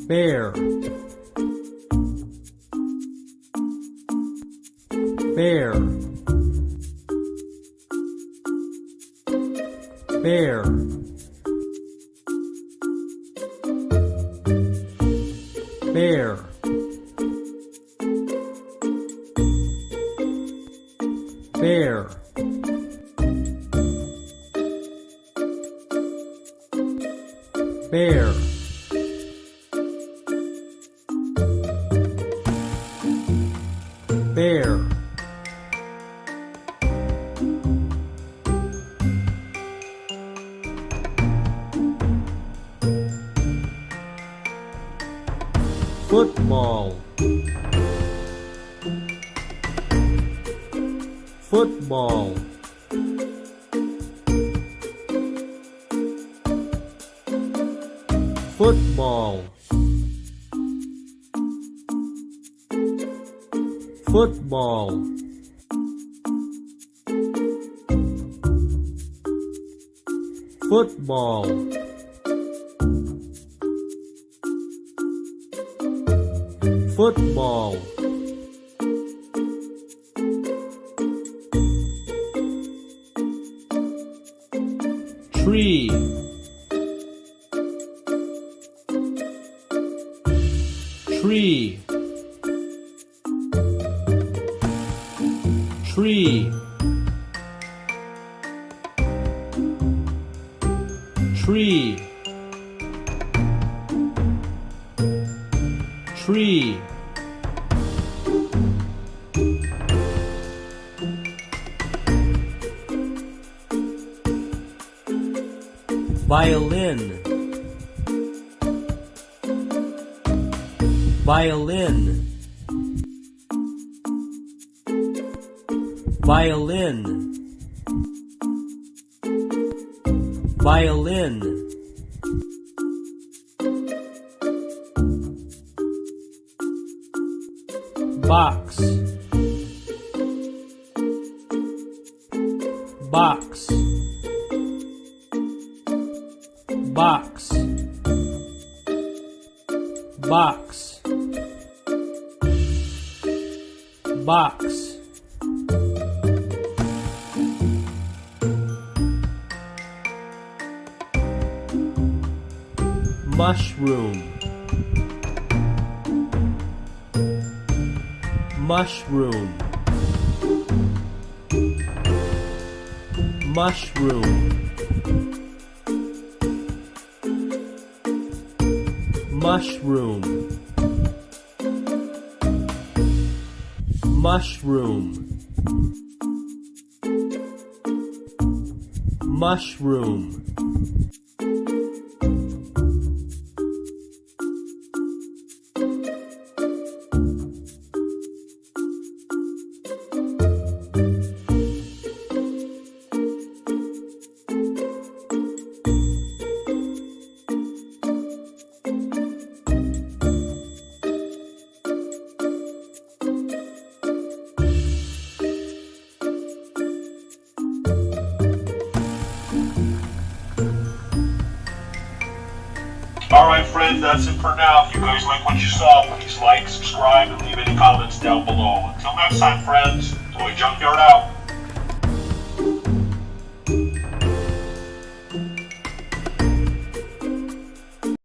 bear, bear, bear, bear, bear, bear, bear, football, football, football, football, football, football, tree, tree, tree, tree, tree, violin, violin, violin, violin, box, box, box, box, box, mushroom, mushroom, mushroom, mushroom, mushroom, mushroom, Alright friends, that's it for now. If you guys like what you saw, please like, subscribe, and leave any comments down below. Until next time friends, Junkyard out.